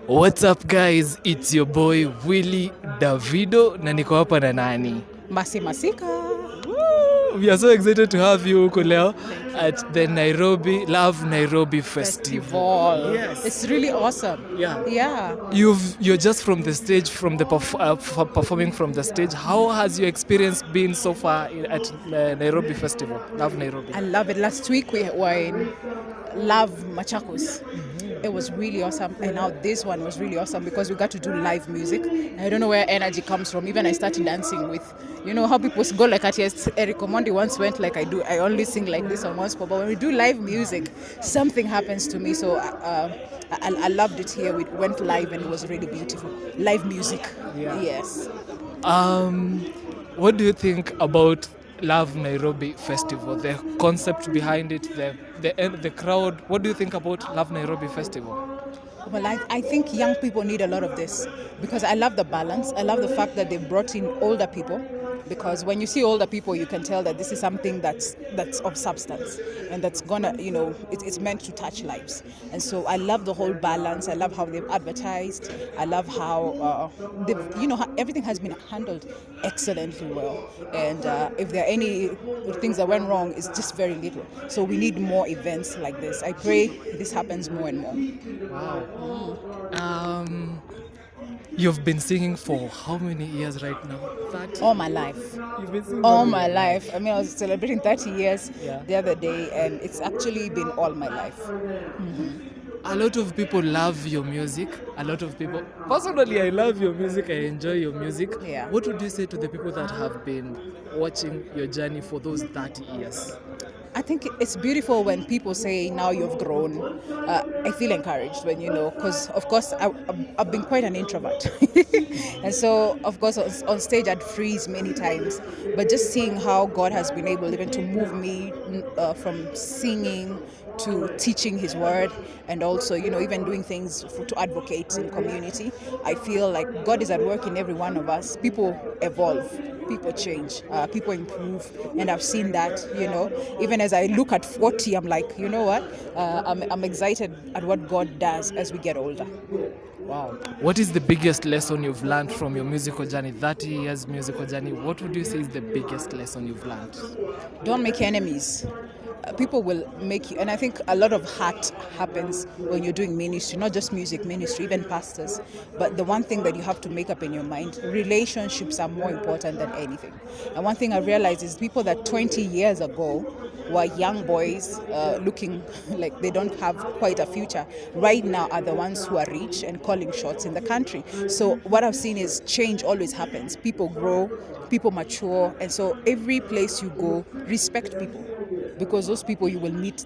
What's up guys? It's your boy Willy Davido na niko hapa na nani? Masika. We are so excited to have you huko leo at the Love Nairobi Festival. Yes. It's really awesome. Yeah. You're just from the stage, from the performing from the stage. How has your experience been so far at Nairobi Festival, Love Nairobi? I love it. Last week we were in Love Machakos. It was really awesome, and now this one was really awesome because we got to do live music. I don't know where energy comes from. Even I started dancing with, you know how people go like that. Yes, Eric Omondi once went like I do. I only sing like this on once, but when we do live music, something happens to me. So I loved it here. We went live, and it was really beautiful. Live music. Yeah. Yes. What do you think about Love Nairobi Festival, the concept behind it, the crowd? What do you think about Love Nairobi Festival? Well, I think young people need a lot of this because I love the balance. I love the fact that they've brought in older people, because when you see older people, you can tell that this is something that's of substance and that's gonna, it's meant to touch lives. And so I love the whole balance. I love how they've advertised. I love how how everything has been handled excellently well. And if there are any things that went wrong, it's just very little. So we need more events like this. I pray this happens more and more. Wow. You've been singing for how many years right now? 30? All my life. You've been singing all my life. I mean, I was celebrating 30 years Yeah. the other day, and it's actually been all my life. A lot of people love your music. A lot of people. Personally, I love your music. I enjoy your music. Yeah. What would you say to the people that have been watching your journey for those 30 years? I think it's beautiful when people say, now you've grown. I feel encouraged when, because of course I've been quite an introvert. And so, of course, on stage I'd freeze many times. But just seeing how God has been able even to move me from singing to teaching his word, and also, even doing things to advocate in community. I feel like God is at work in every one of us. People evolve. People change, people improve, and I've seen that, even as I look at 40, I'm like, you know what, I'm excited at what God does as we get older. Wow. What is the biggest lesson you've learned from your musical journey, 30 years musical journey? What would you say is the biggest lesson you've learned? Don't make enemies. People will make you, and I think a lot of hurt happens when you're doing ministry, not just music ministry, even pastors. But the one thing that you have to make up in your mind, relationships are more important than anything. And one thing I realized is people that 20 years ago were young boys looking like they don't have quite a future, right now are the ones who are rich and calling shots in the country. So what I've seen is change always happens. People grow, people mature, and so every place you go, respect people. Because those people you will meet,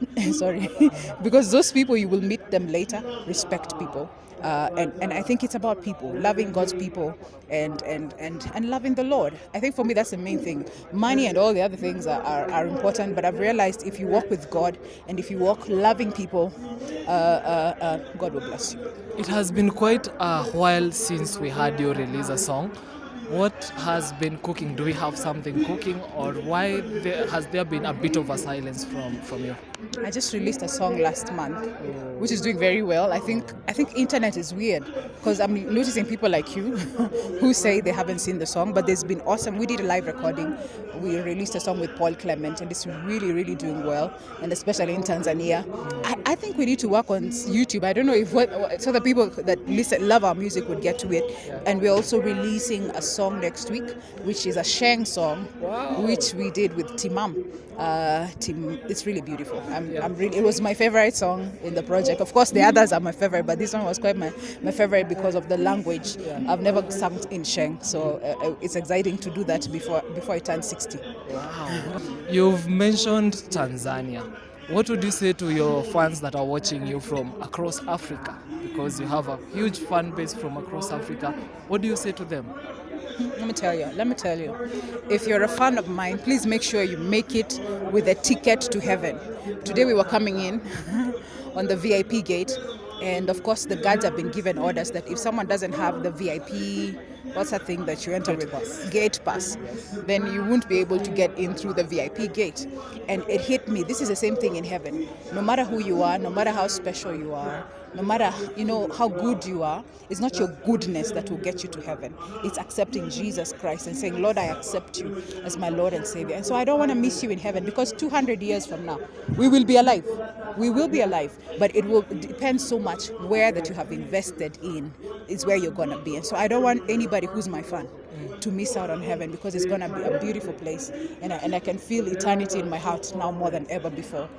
because those people you will meet them later, respect people. And I think it's about people, loving God's people and loving the Lord. I think for me that's the main thing. Money and all the other things are important, but I've realized if you walk with God and if you walk loving people, God will bless you. It has been quite a while since we had you release a song. What has been cooking? Do we have something cooking, or why has there been a bit of a silence from you? I just released a song last month, which is doing very well. I think internet is weird because I'm noticing people like you who say they haven't seen the song, but there's been awesome. We did a live recording. We released a song with Paul Clement, and it's really, really doing well, and especially in Tanzania. I think we need to work on YouTube. I don't know if so the people that love our music would get to it. Yeah. And we're also releasing a song next week, which is a Sheng song, Wow. which we did with Timam. It's really beautiful. It was my favorite song in the project. Of course, the others are my favorite, but this one was quite my favorite because of the language. I've never sung in Sheng, so it's exciting to do that before I turn 60. Wow. You've mentioned Tanzania. What would you say to your fans that are watching you from across Africa? Because you have a huge fan base from across Africa. What do you say to them? Let me tell you. If you're a fan of mine, please make sure you make it with a ticket to heaven. Today we were coming in on the VIP gate, and of course the guards have been given orders that if someone doesn't have the VIP, what's that thing that you enter with? Gate pass. Then you won't be able to get in through the VIP gate. And it hit me. This is the same thing in heaven. No matter who you are, no matter how special you are, no matter how good you are, it's not your goodness that will get you to heaven. It's accepting Jesus Christ and saying, Lord, I accept you as my Lord and Savior. And so I don't want to miss you in heaven, because 200 years from now, we will be alive. We will be alive, but it will depend so much where that you have invested in is where you're going to be. And so I don't want anybody who's my fan to miss out on heaven, because it's going to be a beautiful place, and I can feel eternity in my heart now more than ever before.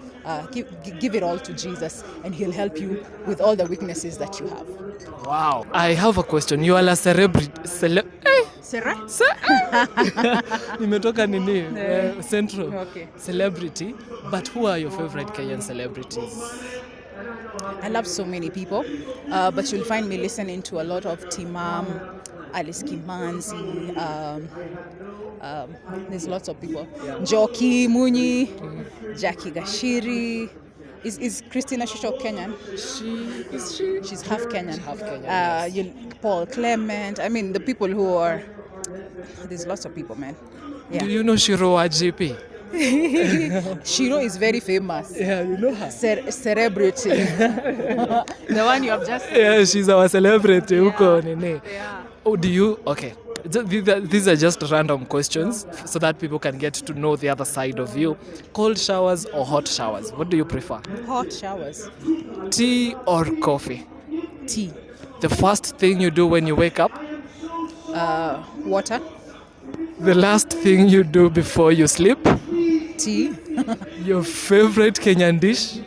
Give it all to Jesus, and he'll help you with all the weaknesses that you have. Wow. I have a question. You are a celebrity. Sarah? Nimetoka nini? Central. Okay. Celebrity. But who are your favorite Kenyan celebrities? I love so many people, but you'll find me listening to a lot of Timam, Alice Kimanzi, there's lots of people. Njoki Munyi, Jackie Gashiri. Is Christina Shusho Kenyan? She's half Kenyan. Yes. Paul Clement. I mean, the people who are... There's lots of people, man. Yeah. Do you know Shiro GP? Shiro is very famous. Yeah, you know her. Celebrity. The one you have just... Yeah, she's our celebrity. Yeah. Yeah. Oh, do you... Okay. These are just random questions so that people can get to know the other side of you. Cold showers or hot showers? What do you prefer? Hot showers. Tea or coffee? Tea. The first thing you do when you wake up? Water. The last thing you do before you sleep? Tea. Your favorite Kenyan dish?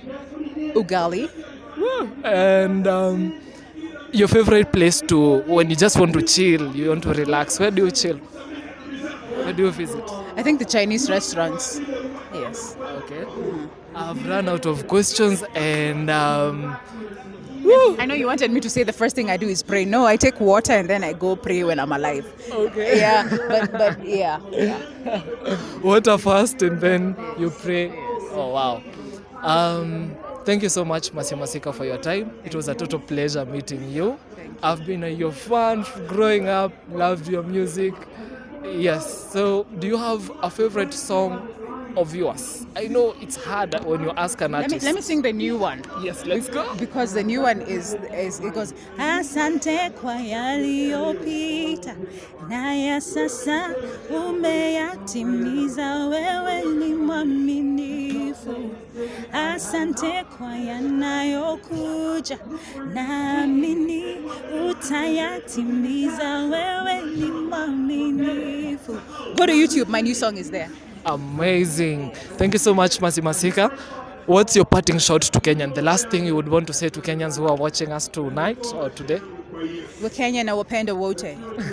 Ugali. And your favorite place to, when you just want to chill, you want to relax, where do you chill? Where do you visit? I think the Chinese restaurants. Yes. Okay. I've run out of questions, and I know you wanted me to say the first thing I do is pray. No, I take water and then I go pray when I'm alive. Okay. Yeah, but yeah. Water first and then you pray. Oh, wow. Thank you so much, Masika, for your time. It was a total pleasure meeting you. I've been your fan growing up, loved your music. Yes. So, do you have a favorite song of yours? I know it's hard when you ask an artist. Let me sing the new one. Yes, let's go. Because the new one is it goes, asante kwa yaliyopita na ya sasa umeyatimiza, wewe ni mwaminifu. Asante kwa yanayokuja, naamini utayatimiza, wewe ni mwaminifu. Go to YouTube, my new song is there. Amazing. Thank you so much, Masika. What's your parting shot to Kenyan? The last thing you would want to say to Kenyans who are watching us tonight or today? We're Kenyan na wapenda wote.